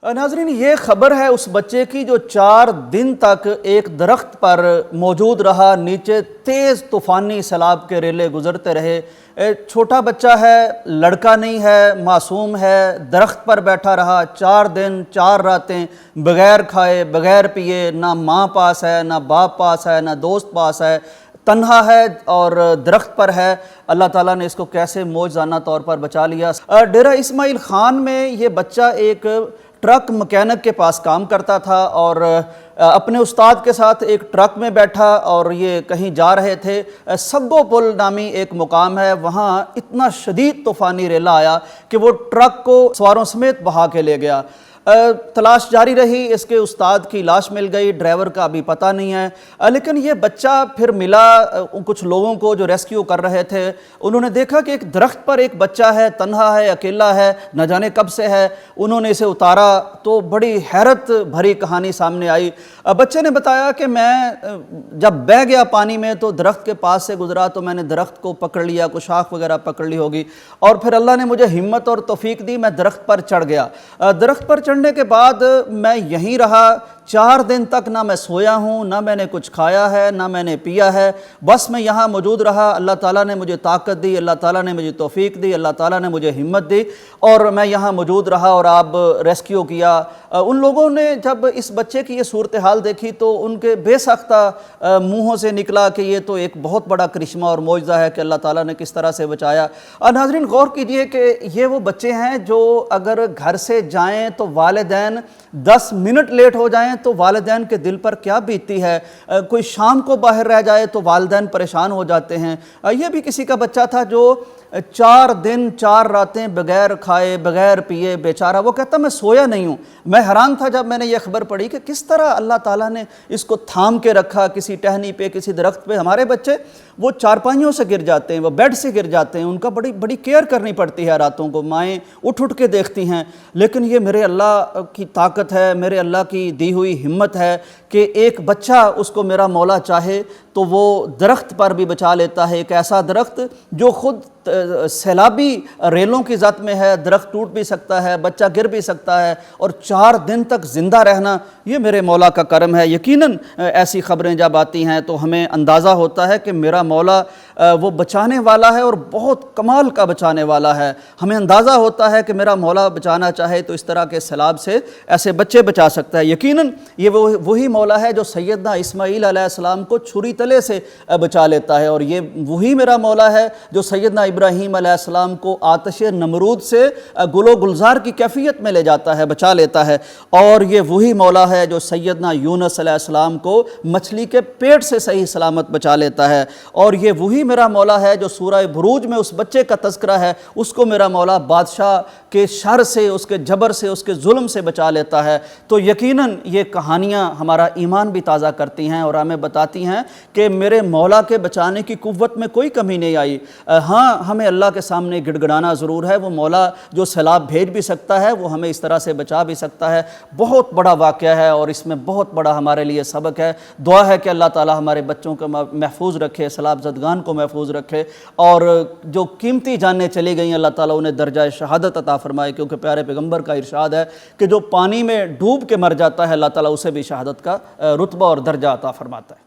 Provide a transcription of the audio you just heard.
ناظرین، یہ خبر ہے اس بچے کی جو 4 دن تک ایک درخت پر موجود رہا، نیچے تیز طوفانی سیلاب کے ریلے گزرتے رہے۔ چھوٹا بچہ ہے، لڑکا نہیں ہے، معصوم ہے، درخت پر بیٹھا رہا 4 دن 4 راتیں بغیر کھائے بغیر پیے، نہ ماں پاس ہے، نہ باپ پاس ہے، نہ دوست پاس ہے، تنہا ہے اور درخت پر ہے۔ اللہ تعالیٰ نے اس کو کیسے معجزانہ طور پر بچا لیا۔ ڈیرہ اسماعیل خان میں یہ بچہ ایک ٹرک مکینک کے پاس کام کرتا تھا اور اپنے استاد کے ساتھ ایک ٹرک میں بیٹھا اور یہ کہیں جا رہے تھے۔ سبو پل نامی ایک مقام ہے، وہاں اتنا شدید طوفانی ریلا آیا کہ وہ ٹرک کو سواروں سمیت بہا کے لے گیا۔ تلاش جاری رہی، اس کے استاد کی لاش مل گئی، ڈرائیور کا ابھی پتہ نہیں ہے، لیکن یہ بچہ پھر ملا کچھ لوگوں کو جو ریسکیو کر رہے تھے۔ انہوں نے دیکھا کہ ایک درخت پر ایک بچہ ہے، تنہا ہے، اکیلا ہے، نہ جانے کب سے ہے۔ انہوں نے اسے اتارا تو بڑی حیرت بھری کہانی سامنے آئی۔ بچے نے بتایا کہ میں جب بہہ گیا پانی میں تو درخت کے پاس سے گزرا تو میں نے درخت کو پکڑ لیا، کوئی شاخ وغیرہ پکڑ لی ہوگی، اور پھر اللہ نے مجھے ہمت اور توفیق دی، میں درخت پر چڑھ گیا۔ درخت پر چڑھنے کے بعد میں یہیں رہا 4 دن تک، نہ میں سویا ہوں، نہ میں نے کچھ کھایا ہے، نہ میں نے پیا ہے، بس میں یہاں موجود رہا۔ اللہ تعالیٰ نے مجھے طاقت دی، اللہ تعالیٰ نے مجھے توفیق دی، اللہ تعالیٰ نے مجھے ہمت دی اور میں یہاں موجود رہا اور آپ ریسکیو کیا۔ ان لوگوں نے جب اس بچے کی یہ صورتحال دیکھی تو ان کے بے ساختہ منہوں سے نکلا کہ یہ تو ایک بہت بڑا کرشمہ اور معجزہ ہے کہ اللہ تعالیٰ نے کس طرح سے بچایا۔ ناظرین، غور کیجئے کہ یہ وہ بچے ہیں جو اگر گھر سے جائیں تو والدین 10 منٹ لیٹ ہو جائیں تو والدین کے دل پر کیا بیتتی ہے، کوئی شام کو باہر رہ جائے تو والدین پریشان ہو جاتے ہیں۔ یہ بھی کسی کا بچہ تھا جو 4 دن 4 راتیں بغیر کھائے بغیر پیے بیچارہ، وہ کہتا میں سویا نہیں ہوں۔ میں حیران تھا جب میں نے یہ خبر پڑھی کہ کس طرح اللہ تعالیٰ نے اس کو تھام کے رکھا کسی ٹہنی پہ، کسی درخت پہ۔ ہمارے بچے وہ چارپائیوں سے گر جاتے ہیں، وہ بیڈ سے گر جاتے ہیں، ان کا بڑی کیئر کرنی پڑتی ہے راتوں کو، مائیں اٹھ کے دیکھتی ہیں، لیکن یہ میرے اللہ کی طاقت ہے، میرے اللہ کی دی ہوئی ہمت ہے کہ ایک بچہ اس کو میرا مولا چاہے تو وہ درخت پر بھی بچا لیتا ہے۔ ایک ایسا درخت جو خود سیلابی ریلوں کی زد میں ہے، درخت ٹوٹ بھی سکتا ہے، بچہ گر بھی سکتا ہے، اور 4 دن تک زندہ رہنا یہ میرے مولا کا کرم ہے۔ یقیناً ایسی خبریں جب آتی ہیں تو ہمیں اندازہ ہوتا ہے کہ میرا مولا وہ بچانے والا ہے اور بہت کمال کا بچانے والا ہے۔ ہمیں اندازہ ہوتا ہے کہ میرا مولا بچانا چاہے تو اس طرح کے سیلاب سے ایسے بچے بچا سکتا ہے۔ یقیناً یہ وہی مولا ہے جو سیدنا اسماعیل علیہ السلام کو چھری تلے سے بچا لیتا ہے، اور یہ وہی میرا مولا ہے جو سیدنا ابراہیم علیہ السلام کو آتش نمرود سے گل و گلزار کی کیفیت میں لے جاتا ہے، بچا لیتا ہے، اور یہ وہی مولا ہے جو سیدنا یونس علیہ السلام کو مچھلی کے پیٹ سے صحیح سلامت بچا لیتا ہے، اور یہ وہی میرا مولا ہے جو سورہ بروج میں اس بچے کا تذکرہ ہے، اس کو میرا مولا بادشاہ کے شر سے، اس کے جبر سے، اس کے ظلم سے بچا لیتا ہے۔ تو یقیناً یہ کہانیاں ہمارا ایمان بھی تازہ کرتی ہیں اور ہمیں بتاتی ہیں کہ میرے مولا کے بچانے کی قوت میں کوئی کمی نہیں آئی۔ ہاں، ہمیں اللہ کے سامنے گڑ گڑانا ضرور ہے، وہ مولا جو سیلاب بھیج بھی سکتا ہے وہ ہمیں اس طرح سے بچا بھی سکتا ہے۔ بہت بڑا واقعہ ہے اور اس میں بہت بڑا ہمارے لیے سبق ہے۔ دعا ہے کہ اللہ تعالی ہمارے بچوں کو محفوظ رکھے، سیلاب زدگان کو محفوظ رکھے، اور جو قیمتی جانیں چلی گئیں اللہ تعالیٰ انہیں درجہ شہادت عطا فرمائے، کیونکہ پیارے پیغمبر کا ارشاد ہے کہ جو پانی میں ڈوب کے مر جاتا ہے اللہ تعالیٰ اسے بھی شہادت کا رتبہ اور درجہ عطا فرماتا ہے۔